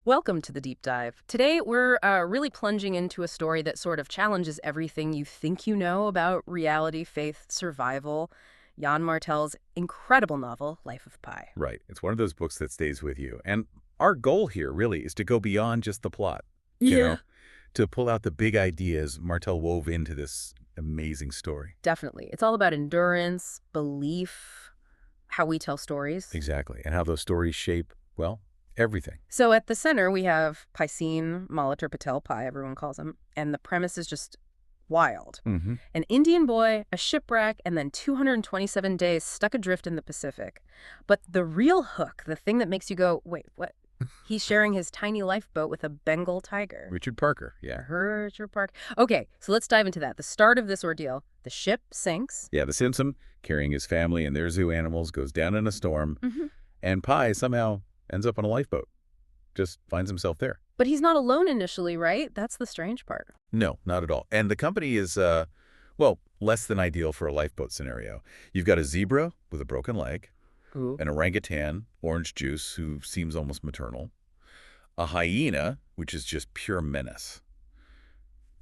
Welcome to the deep dive. Today, we're really plunging into a story that sort of challenges everything you think you know about reality, faith, survival. Jan Martel's incredible novel, Life of Pi. Right. It's one of those books that stays with you. And our goal here really is to go beyond just the plot, you Yeah. know, to pull out the big ideas Martel wove into this amazing story. Definitely. It's all about endurance, belief, how we tell stories. Exactly. And how those stories shape, well, everything. So at the center, we have Piscine, Molitor Patel, Pi, everyone calls him, and the premise is just wild. Mm-hmm. An Indian boy, a shipwreck, and then 227 days stuck adrift in the Pacific. But the real hook, the thing that makes you go, wait, what? He's sharing his tiny lifeboat with a Bengal tiger. Richard Parker, yeah. Richard Park. Okay, so let's dive into that. The start of this ordeal, the ship sinks. Yeah, the Simpson, carrying his family and their zoo animals, goes down in a storm, Mhm. and Pi somehow ends up on a lifeboat. Just finds himself there. But he's not alone initially, right? That's the strange part. No, not at all. And the company is, well, less than ideal for a lifeboat scenario. You've got a zebra with a broken leg, Ooh. an orangutan, orange juice, who seems almost maternal, a hyena, which is just pure menace,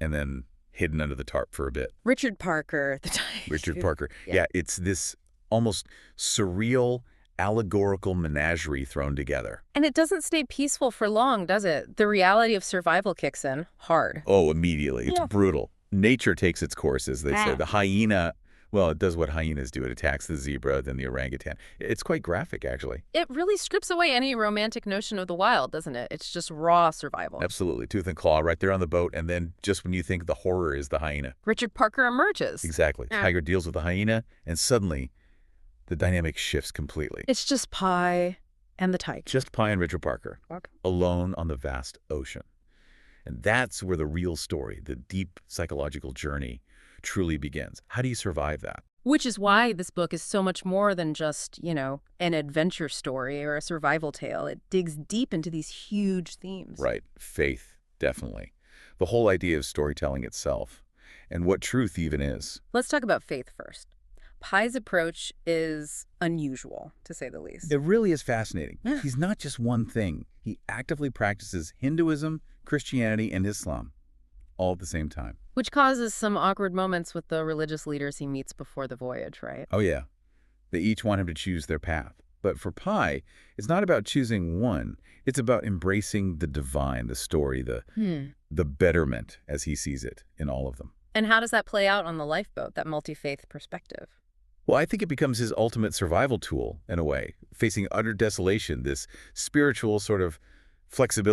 and then hidden under the tarp for a bit, Richard Parker, the tiger. Richard Parker. Yeah. Yeah, it's this almost surreal, allegorical menagerie thrown together. And it doesn't stay peaceful for long, does it? The reality of survival kicks in hard. Oh, immediately. It's Yeah. brutal. Nature takes its course, as they say. Ah. The hyena, well, it does what hyenas do. It attacks the zebra, then the orangutan. It's quite graphic, actually. It really strips away any romantic notion of the wild, doesn't it? It's just raw survival. Absolutely. Tooth and claw right there on the boat, and then just when you think the horror is the hyena. Richard Parker emerges. Exactly. Ah. Tiger deals with the hyena, and suddenly the dynamic shifts completely. It's just Pi and the tiger. Just Pi and Richard Parker, Okay. alone on the vast ocean. And that's where the real story, the deep psychological journey, truly begins. How do you survive that? Which is why this book is so much more than just, an adventure story or a survival tale. It digs deep into these huge themes. Right. Faith, definitely. The whole idea of storytelling itself, and what truth even is. Let's talk about faith first. Pi's approach is unusual, to say the least. It really is fascinating. Yeah. He's not just one thing. He actively practices Hinduism, Christianity, and Islam all at the same time. Which causes some awkward moments with the religious leaders he meets before the voyage, right? Oh, yeah. They each want him to choose their path. But for Pi, it's not about choosing one. It's about embracing the divine, the story, the betterment, as he sees it, in all of them. And how does that play out on the lifeboat, that multi-faith perspective? Well, I think it becomes his ultimate survival tool, in a way, facing utter desolation, this spiritual sort of flexibility.